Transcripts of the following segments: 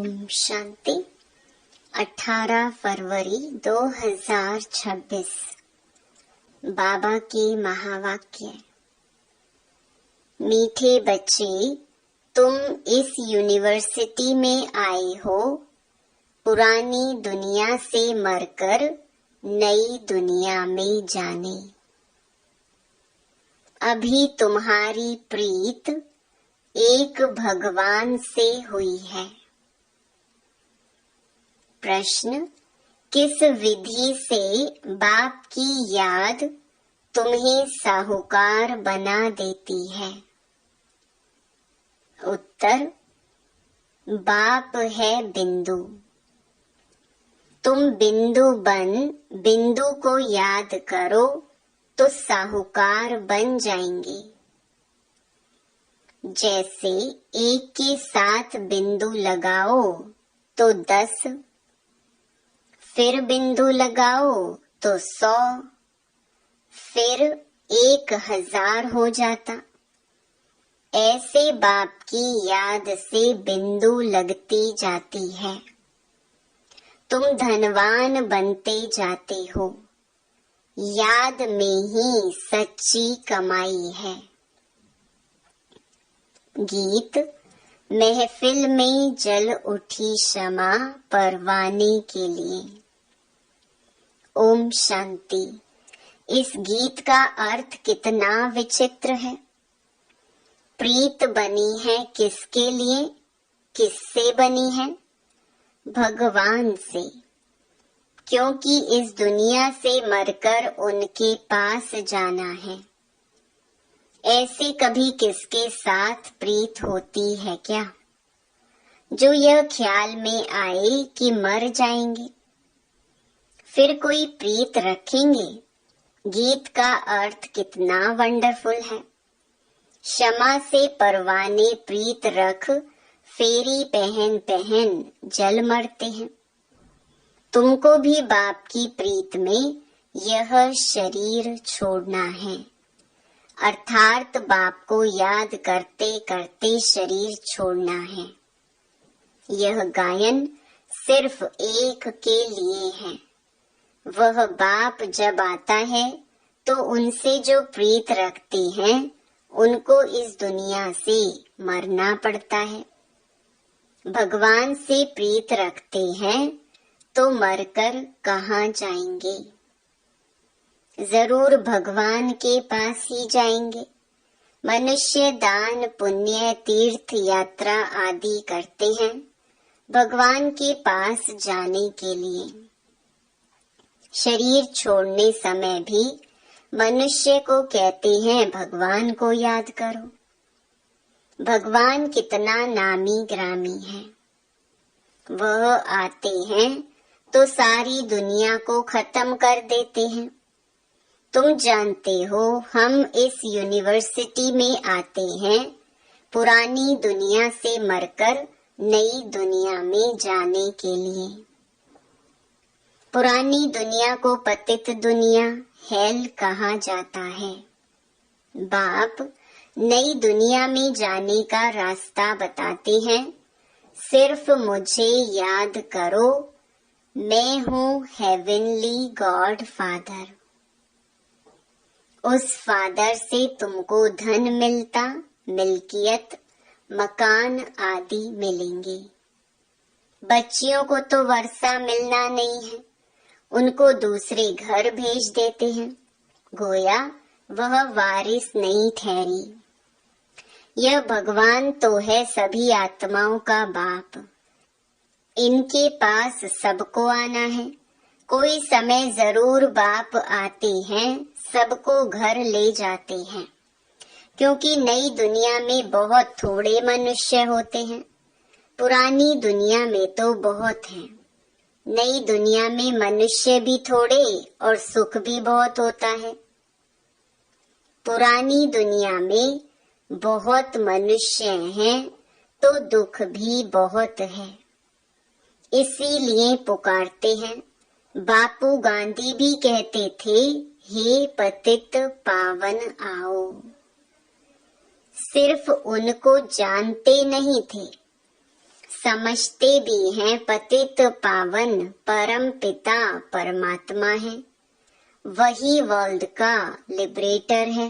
ओम शांति। 18 फरवरी 2026 बाबा के महावाक्य। मीठे बच्चे, तुम इस यूनिवर्सिटी में आए हो पुरानी दुनिया से मरकर नई दुनिया में जाने। अभी तुम्हारी प्रीत एक भगवान से हुई है। प्रश्न, किस विधि से बाप की याद तुम्हें साहूकार बना देती है? उत्तर, बाप है बिंदु। तुम बिंदु बन बिंदु को याद करो तो साहूकार बन जाएंगे। जैसे एक के साथ बिंदु लगाओ तो 10, फिर बिंदु लगाओ तो 100, फिर 1000 हो जाता। ऐसे बाप की याद से बिंदु लगती जाती है। तुम धनवान बनते जाते हो। याद में ही सच्ची कमाई है। गीत। महफिल में जल उठी शमा परवाने के लिए। ओम शांति। इस गीत का अर्थ कितना विचित्र है। प्रीत बनी है किसके लिए, किससे बनी है? भगवान से, क्योंकि इस दुनिया से मरकर उनके पास जाना है। ऐसे कभी किसके साथ प्रीत होती है क्या, जो यह ख्याल में आए कि मर जाएंगे, फिर कोई प्रीत रखेंगे? गीत का अर्थ कितना वंडरफुल है। क्षमा से परवाने प्रीत रख, फेरी पहन पहन जल मरते हैं। तुमको भी बाप की प्रीत में यह शरीर छोड़ना है, अर्थात बाप को याद करते करते शरीर छोड़ना है। यह गायन सिर्फ एक के लिए है। वह बाप जब आता है तो उनसे जो प्रीत रखते हैं उनको इस दुनिया से मरना पड़ता है। भगवान से प्रीत रखते हैं तो मरकर कहाँ जाएंगे? जरूर भगवान के पास ही जाएंगे। मनुष्य दान पुण्य तीर्थ यात्रा आदि करते हैं भगवान के पास जाने के लिए। शरीर छोड़ने समय भी मनुष्य को कहते हैं भगवान को याद करो। भगवान कितना नामी ग्रामी है। वह आते हैं तो सारी दुनिया को खत्म कर देते हैं। तुम जानते हो हम इस यूनिवर्सिटी में आते हैं पुरानी दुनिया से मरकर नई दुनिया में जाने के लिए। पुरानी दुनिया को पतित दुनिया, हेल कहा जाता है। बाप नई दुनिया में जाने का रास्ता बताते हैं। सिर्फ मुझे याद करो, मैं हूँ हेवनली गॉड फादर। उस फादर से तुमको धन मिलता, मिल्कियत, मकान आदि मिलेंगे। बच्चियों को तो वर्षा मिलना नहीं है, उनको दूसरे घर भेज देते हैं, गोया वह वारिस नहीं ठहरी। यह भगवान तो है सभी आत्माओं का बाप। इनके पास सबको आना है। कोई समय जरूर बाप आते हैं, सबको घर ले जाते हैं, क्योंकि नई दुनिया में बहुत थोड़े मनुष्य होते हैं। पुरानी दुनिया में तो बहुत हैं। नई दुनिया में मनुष्य भी थोड़े और सुख भी बहुत होता है। पुरानी दुनिया में बहुत मनुष्य हैं तो दुख भी बहुत है। इसीलिए पुकारते हैं। बापू गांधी भी कहते थे, हे पतित पावन आओ। सिर्फ उनको जानते नहीं थे, समझते भी हैं पतित पावन परम पिता परमात्मा है, वही वर्ल्ड का लिबरेटर है।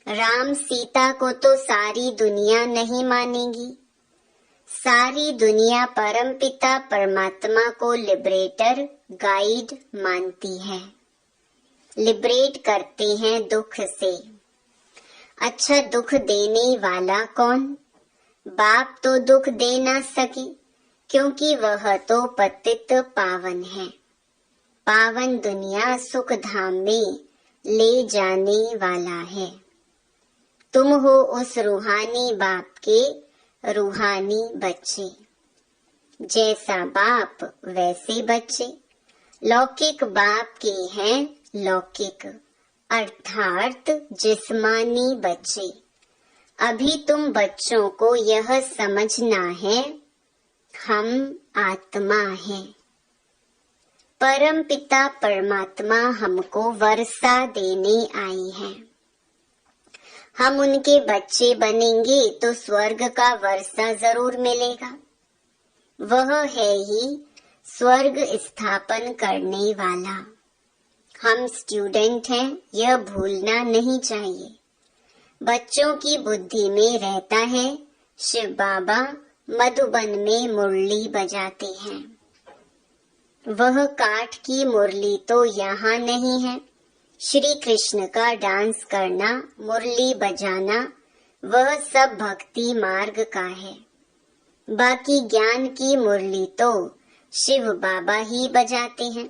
राम सीता को तो सारी दुनिया नहीं मानेगी, सारी दुनिया परमपिता परमात्मा को लिबरेटर गाइड मानती है, लिबरेट करते हैं दुख से। अच्छा, दुख देने वाला कौन? बाप तो दुख दे ना सके, क्योंकि वह तो पतित पावन है। पावन दुनिया सुख धाम में ले जाने वाला है। तुम हो उस रूहानी बाप के रूहानी बच्चे। जैसा बाप वैसे बच्चे। लौकिक बाप के हैं लौकिक अर्थात जिस्मानी बच्चे। अभी तुम बच्चों को यह समझना है, हम आत्मा हैं। परम पिता परमात्मा हमको वर्षा देने आई है। हम उनके बच्चे बनेंगे तो स्वर्ग का वर्षा जरूर मिलेगा। वह है ही स्वर्ग स्थापन करने वाला। हम स्टूडेंट हैं, यह भूलना नहीं चाहिए। बच्चों की बुद्धि में रहता है शिव बाबा मधुबन में मुरली बजाते हैं। वह काठ की मुरली तो यहाँ नहीं है। श्री कृष्ण का डांस करना, मुरली बजाना, वह सब भक्ति मार्ग का है। बाकी ज्ञान की मुरली तो शिव बाबा ही बजाते हैं।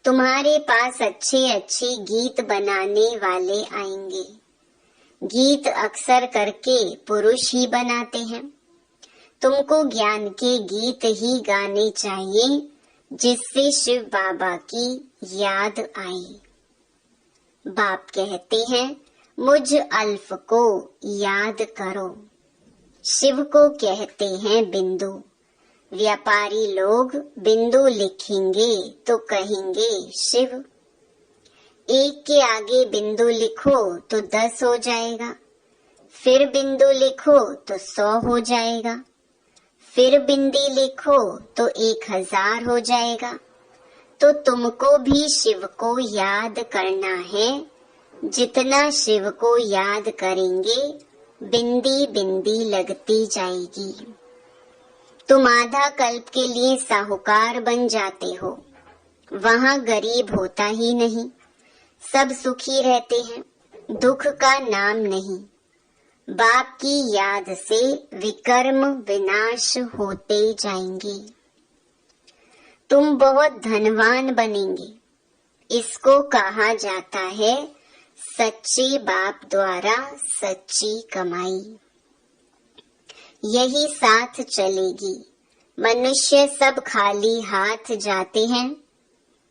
तुम्हारे पास अच्छे अच्छे गीत बनाने वाले आएंगे। गीत अक्सर करके पुरुष ही बनाते हैं। तुमको ज्ञान के गीत ही गाने चाहिए, जिससे शिव बाबा की याद आई। बाप कहते हैं, मुझ अल्फ को याद करो। शिव को कहते हैं बिंदु। व्यापारी लोग बिंदु लिखेंगे तो कहेंगे शिव। एक के आगे बिंदु लिखो तो 10 हो जाएगा, फिर बिंदु लिखो तो 100 हो जाएगा, फिर बिंदी लिखो तो 1000 हो जाएगा। तो तुमको भी शिव को याद करना है। जितना शिव को याद करेंगे, बिंदी बिंदी लगती जाएगी। तुम आधा कल्प के लिए साहूकार बन जाते हो। वहाँ गरीब होता ही नहीं, सब सुखी रहते हैं, दुख का नाम नहीं। बाप की याद से विकर्म विनाश होते जाएंगे। तुम बहुत धनवान बनेंगे। इसको कहा जाता है सच्चे बाप द्वारा सच्ची कमाई। यही साथ चलेगी। मनुष्य सब खाली हाथ जाते हैं,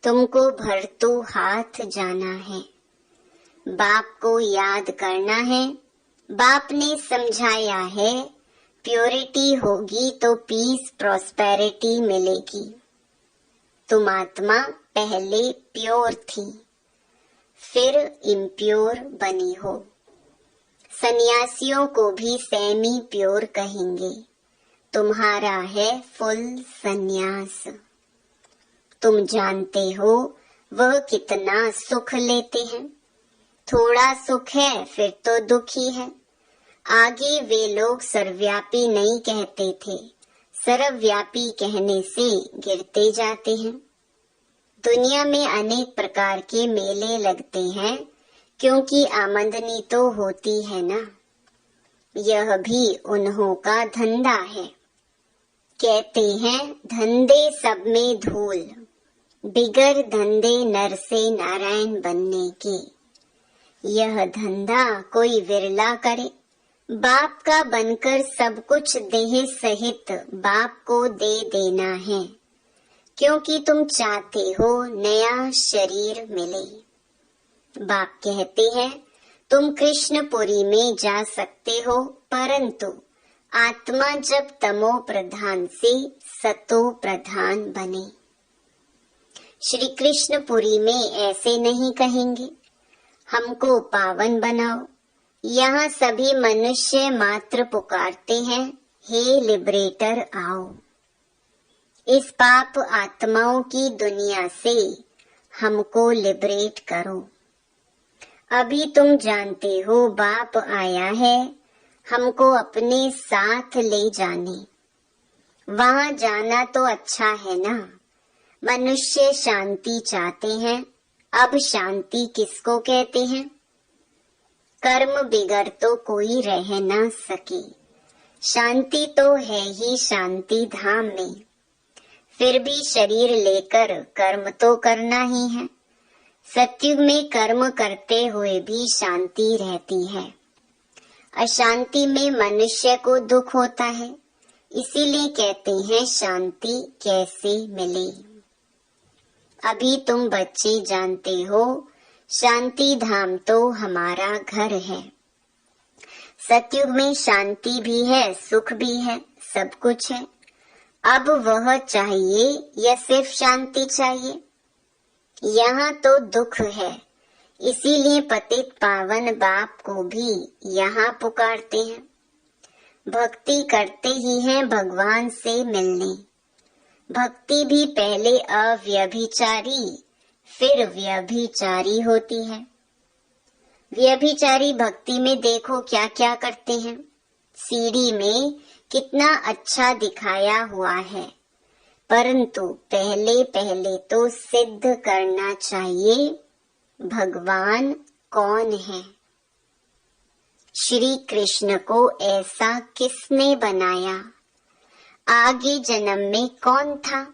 तुमको भरतू हाथ जाना है। बाप को याद करना है। बाप ने समझाया है, प्योरिटी होगी तो पीस प्रॉस्पेरिटी मिलेगी। तुम आत्मा पहले प्योर थी, फिर इम्प्योर बनी हो। सन्यासियों को भी सेमी प्योर कहेंगे। तुम्हारा है फुल सन्यास। तुम जानते हो वह कितना सुख लेते हैं। थोड़ा सुख है फिर तो दुखी है। आगे वे लोग सर्वव्यापी नहीं कहते थे, सर्वव्यापी कहने से गिरते जाते हैं। दुनिया में अनेक प्रकार के मेले लगते हैं, क्योंकि आमदनी तो होती है ना। यह भी उन्हों का धंधा है। कहते हैं धंधे सब में धूल, बिगर धंधे नर से नारायण बनने के। यह धंधा कोई विरला करे। बाप का बनकर सब कुछ देह सहित बाप को दे देना है, क्योंकि तुम चाहते हो नया शरीर मिले। बाप कहते हैं तुम कृष्णपुरी में जा सकते हो, परंतु आत्मा जब तमो प्रधान से सतो प्रधान बने। श्री कृष्णपुरी में ऐसे नहीं कहेंगे हमको पावन बनाओ। यहाँ सभी मनुष्य मात्र पुकारते हैं हे लिबरेटर आओ, इस पाप आत्माओं की दुनिया से हमको लिबरेट करो। अभी तुम जानते हो बाप आया है हमको अपने साथ ले जाने। वहां जाना तो अच्छा है ना। मनुष्य शांति चाहते हैं। अब शांति किसको कहते हैं? कर्म बिगड़ तो कोई रह ना सके। शांति तो है ही शांति धाम में। फिर भी शरीर लेकर कर्म तो करना ही है। सत्युग में कर्म करते हुए भी शांति रहती है। अशांति में मनुष्य को दुख होता है। इसीलिए कहते हैं शांति कैसे मिले। अभी तुम बच्चे जानते हो शांति धाम तो हमारा घर है। सतयुग में शांति भी है, सुख भी है, सब कुछ है। अब वह चाहिए या सिर्फ शांति चाहिए? यहाँ तो दुख है। इसीलिए पतित पावन बाप को भी यहाँ पुकारते हैं। भक्ति करते ही हैं भगवान से मिलने। भक्ति भी पहले अव्यभिचारी फिर व्यभिचारी होती है। व्यभिचारी भक्ति में देखो क्या क्या करते हैं। सीढ़ी में कितना अच्छा दिखाया हुआ है, परंतु पहले पहले तो सिद्ध करना चाहिए भगवान कौन है। श्री कृष्ण को ऐसा किसने बनाया? आगे जन्म में कौन था?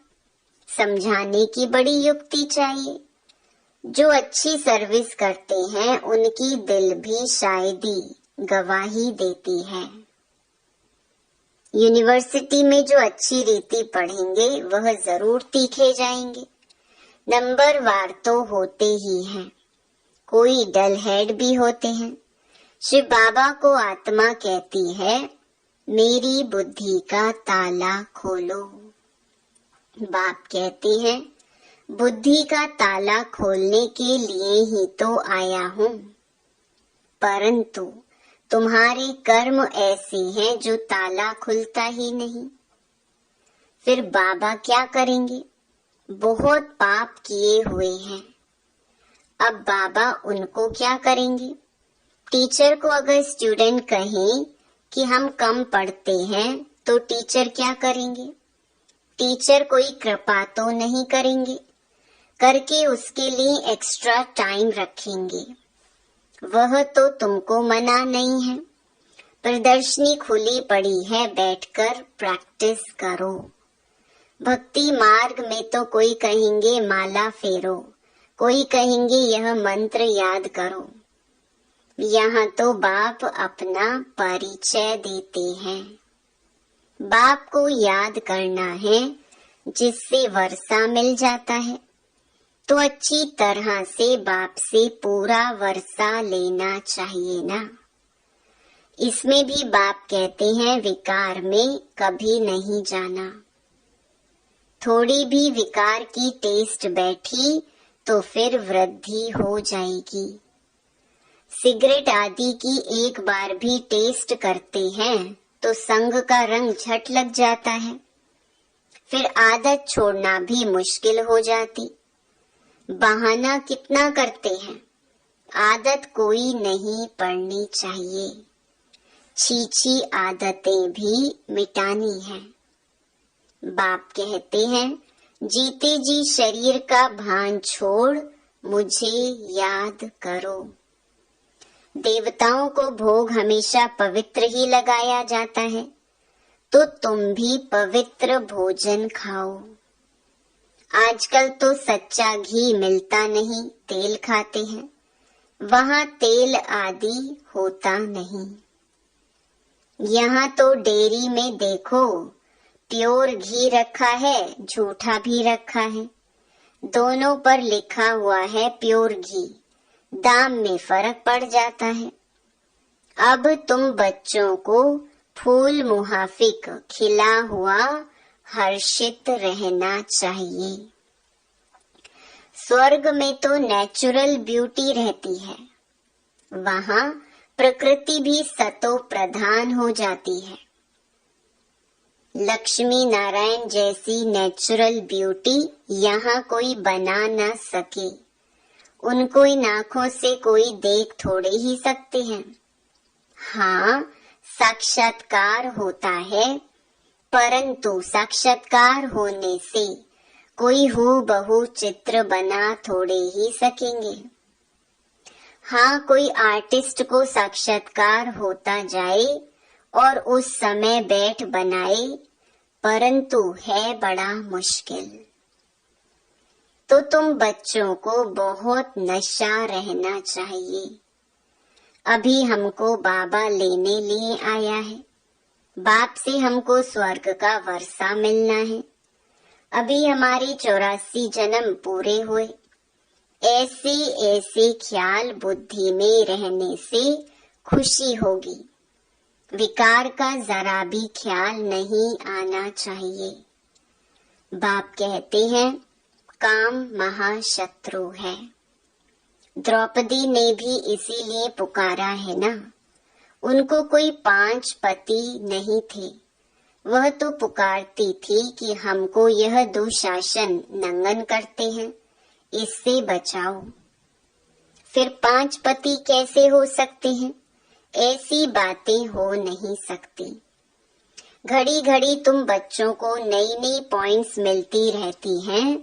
समझाने की बड़ी युक्ति चाहिए। जो अच्छी सर्विस करते हैं उनकी दिल भी शायदी गवाही देती है। यूनिवर्सिटी में जो अच्छी रीति पढ़ेंगे वह जरूर तीखे जाएंगे। नंबर वार तो होते ही हैं। कोई डल हेड भी होते हैं। शिव बाबा को आत्मा कहती है मेरी बुद्धि का ताला खोलो। बाप कहते हैं बुद्धि का ताला खोलने के लिए ही तो आया हूँ, परंतु तुम्हारे कर्म ऐसे हैं जो ताला खुलता ही नहीं। फिर बाबा क्या करेंगे? बहुत पाप किए हुए हैं। अब बाबा उनको क्या करेंगे? टीचर को अगर स्टूडेंट कहें कि हम कम पढ़ते हैं तो टीचर क्या करेंगे? टीचर कोई कृपा तो नहीं करेंगे, करके उसके लिए एक्स्ट्रा टाइम रखेंगे। वह तो तुमको मना नहीं है। प्रदर्शनी खुली पड़ी है, बैठकर प्रैक्टिस करो। भक्ति मार्ग में तो कोई कहेंगे माला फेरो, कोई कहेंगे यह मंत्र याद करो। यहाँ तो बाप अपना परिचय देते हैं। बाप को याद करना है, जिससे वर्षा मिल जाता है। तो अच्छी तरह से बाप से पूरा वर्षा लेना चाहिए ना। इसमें भी बाप कहते हैं विकार में कभी नहीं जाना। थोड़ी भी विकार की टेस्ट बैठी तो फिर वृद्धि हो जाएगी। सिगरेट आदि की एक बार भी टेस्ट करते हैं तो संग का रंग झट लग जाता है। फिर आदत छोड़ना भी मुश्किल हो जाती। बहाना कितना करते हैं। आदत कोई नहीं पड़नी चाहिए। छी आदतें भी मिटानी है। बाप कहते हैं जीते जी शरीर का भान छोड़ मुझे याद करो। देवताओं को भोग हमेशा पवित्र ही लगाया जाता है, तो तुम भी पवित्र भोजन खाओ। आजकल तो सच्चा घी मिलता नहीं, तेल खाते हैं। वहाँ तेल आदि होता नहीं। यहाँ तो डेयरी में देखो प्योर घी रखा है, झूठा भी रखा है। दोनों पर लिखा हुआ है प्योर घी। दाम में फर्क पड़ जाता है। अब तुम बच्चों को फूल मुहाफिक खिला हुआ हर्षित रहना चाहिए। स्वर्ग में तो नेचुरल ब्यूटी रहती है। वहाँ प्रकृति भी सतो प्रधान हो जाती है। लक्ष्मी नारायण जैसी नेचुरल ब्यूटी यहाँ कोई बना न सके। उनको इन आँखों से कोई देख थोड़े ही सकते हैं। हाँ, साक्षात्कार होता है, परंतु साक्षात्कार होने से कोई हूबहू चित्र बना थोड़े ही सकेंगे। हाँ, कोई आर्टिस्ट को साक्षात्कार होता जाए और उस समय बैठ बनाए, परंतु है बड़ा मुश्किल। तो तुम बच्चों को बहुत नशा रहना चाहिए। अभी हमको बाबा लेने लिए आया है। बाप से हमको स्वर्ग का वर्षा मिलना है। अभी हमारी 84 जन्म पूरे हुए। ऐसे ऐसे ख्याल बुद्धि में रहने से खुशी होगी। विकार का जरा भी ख्याल नहीं आना चाहिए। बाप कहते हैं काम महाशत्रु है। द्रौपदी ने भी इसीलिए पुकारा है ना। उनको कोई 5 पति नहीं थे। वह तो पुकारती थी कि हमको यह दुशासन नंगन करते हैं, इससे बचाओ। फिर 5 पति कैसे हो सकते हैं? ऐसी बातें हो नहीं सकती। घड़ी घड़ी तुम बच्चों को नई नई पॉइंट्स मिलती रहती हैं,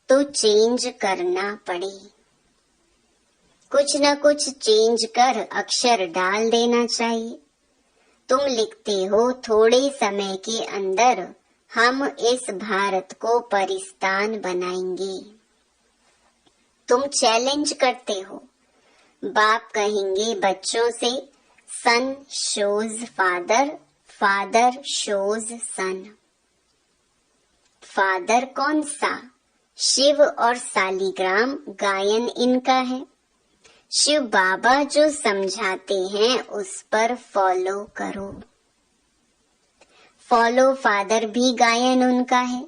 तो चेंज करना पड़े। कुछ न कुछ चेंज कर अक्षर डाल देना चाहिए। तुम लिखते हो थोड़े समय के अंदर हम इस भारत को परिस्तान बनाएंगे। तुम चैलेंज करते हो। बाप कहेंगे बच्चों से सन शोज फादर, फादर शोज सन। फादर कौन सा? शिव और सालीग्राम गायन इनका है। शिव बाबा जो समझाते हैं उस पर फॉलो करो। फॉलो फादर भी गायन उनका है।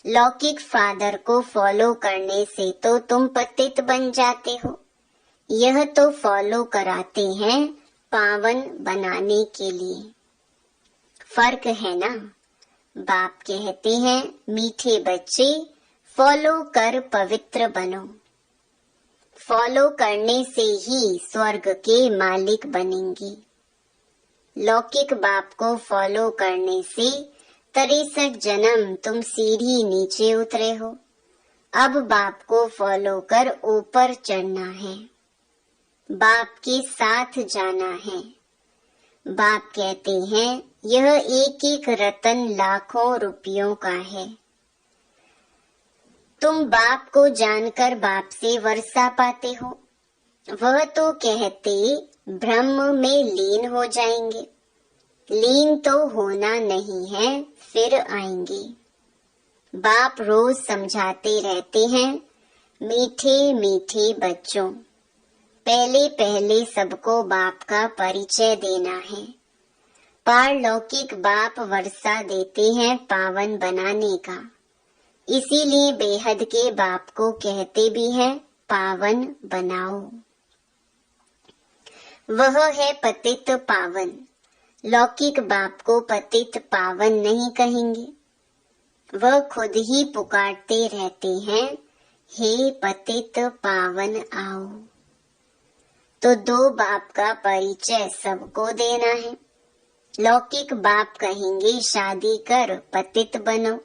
लौकिक फादर को फॉलो करने से तो तुम पतित बन जाते हो। यह तो फॉलो कराते हैं पावन बनाने के लिए। फर्क है ना। बाप कहते हैं मीठे बच्चे फॉलो कर पवित्र बनो। फॉलो करने से ही स्वर्ग के मालिक बनेंगे। लौकिक बाप को फॉलो करने से 63 जन्म तुम सीढ़ी नीचे उतरे हो। अब बाप को फॉलो कर ऊपर चढ़ना है। बाप के साथ जाना है। बाप कहते हैं यह एक एक रतन लाखों रुपयों का है। तुम बाप को जानकर बाप से वर्षा पाते हो। वह तो कहते ब्रह्म में लीन हो जाएंगे। लीन तो होना नहीं है, फिर आएंगे। बाप रोज समझाते रहते हैं मीठे मीठे बच्चों, पहले पहले सबको बाप का परिचय देना है। पारलौकिक बाप वर्षा देते हैं पावन बनाने का। इसीलिए बेहद के बाप को कहते भी हैं पावन बनाओ। वह है पतित पावन। लौकिक बाप को पतित पावन नहीं कहेंगे। वह खुद ही पुकारते रहते हैं हे पतित पावन आओ। तो 2 बाप का परिचय सबको देना है। लौकिक बाप कहेंगे शादी कर पतित बनो।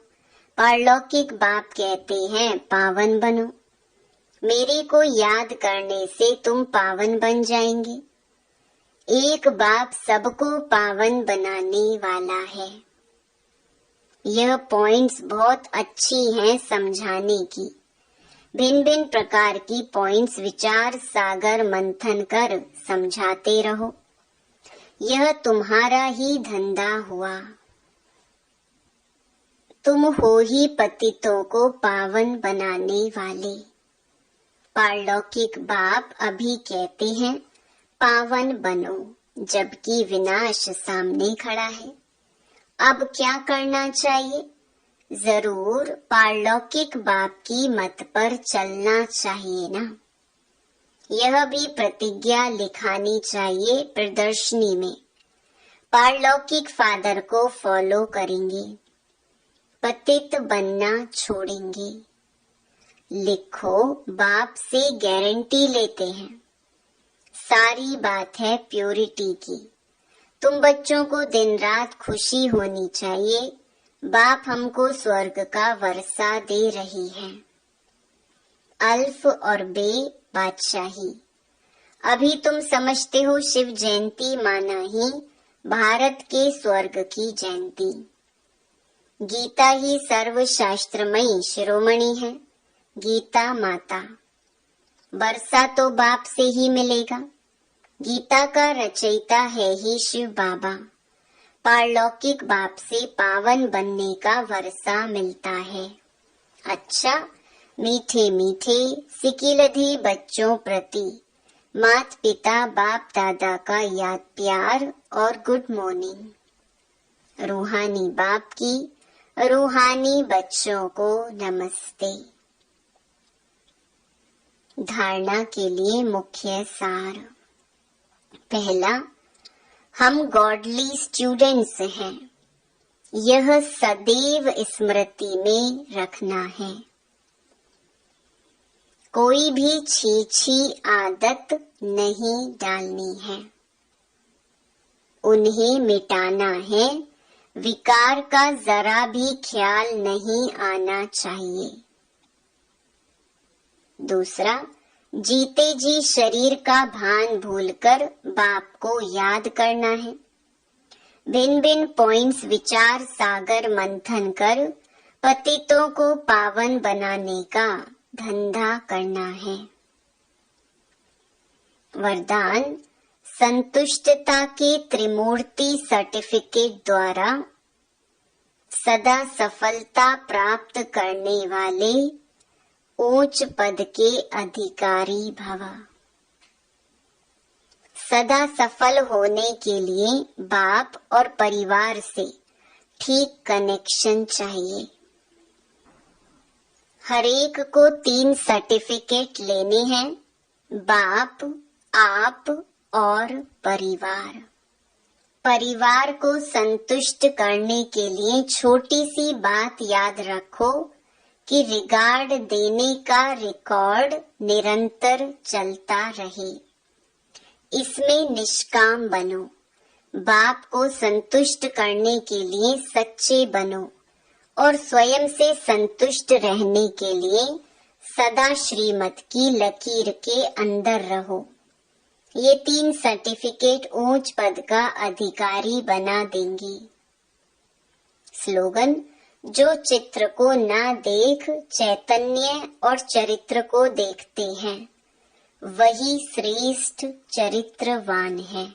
पारलौकिक बाप कहते हैं पावन बनो। मेरे को याद करने से तुम पावन बन जाएंगे। एक बाप सबको पावन बनाने वाला है। यह पॉइंट्स बहुत अच्छी हैं समझाने की। भिन्न भिन्न प्रकार की पॉइंट्स विचार सागर मंथन कर समझाते रहो। यह तुम्हारा ही धंधा हुआ। तुम हो ही पतितों को पावन बनाने वाले। पारलौकिक बाप अभी कहते हैं पावन बनो, जबकि विनाश सामने खड़ा है। अब क्या करना चाहिए? जरूर पारलौकिक बाप की मत पर चलना चाहिए ना। यह भी प्रतिज्ञा लिखानी चाहिए प्रदर्शनी में। पारलौकिक फादर को फॉलो करेंगे, पतित बनना छोड़ेंगे। लिखो, बाप से गारंटी लेते हैं। सारी बात है प्योरिटी की। तुम बच्चों को दिन रात खुशी होनी चाहिए। बाप हमको स्वर्ग का वर्षा दे रही है। अल्फ और बे बादशाही। अभी तुम समझते हो शिव जयंती माना ही भारत के स्वर्ग की जयंती। गीता ही सर्वशास्त्रमयी शिरोमणि है, गीता माता। वर्षा तो बाप से ही मिलेगा। गीता का रचयिता है ही शिव बाबा। पारलौकिक बाप से पावन बनने का वर्षा मिलता है। अच्छा, मीठे मीठे सिकिलधे बच्चों प्रति माता पिता बाप दादा का याद प्यार और गुड मॉर्निंग। रूहानी बाप की रूहानी बच्चों को नमस्ते। धारणा के लिए मुख्य सार। पहला, हम गॉडली स्टूडेंट्स हैं। यह सदैव स्मृति में रखना है। कोई भी छी आदत नहीं डालनी है। उन्हें मिटाना है। विकार का जरा भी ख्याल नहीं आना चाहिए। दूसरा, जीते जी शरीर का भान भूलकर बाप को याद करना है। भिन्न भिन्न पॉइंट्स विचार सागर मंथन कर पतितों को पावन बनाने का धंधा करना है। वरदान, संतुष्टता के त्रिमूर्ति सर्टिफिकेट द्वारा सदा सफलता प्राप्त करने वाले उच्च पद के अधिकारी भव। सदा सफल होने के लिए बाप और परिवार से ठीक कनेक्शन चाहिए। हरेक को 3 सर्टिफिकेट लेने हैं, बाप, आप और परिवार। परिवार को संतुष्ट करने के लिए छोटी सी बात याद रखो कि रिगार्ड देने का रिकॉर्ड निरंतर चलता रहे। इसमें निष्काम बनो। बाप को संतुष्ट करने के लिए सच्चे बनो और स्वयं से संतुष्ट रहने के लिए सदा श्रीमत की लकीर के अंदर रहो। ये 3 सर्टिफिकेट ऊंच पद का अधिकारी बना देंगी। स्लोगन, जो चित्र को ना देख चैतन्य और चरित्र को देखते हैं, वही श्रेष्ठ चरित्रवान है।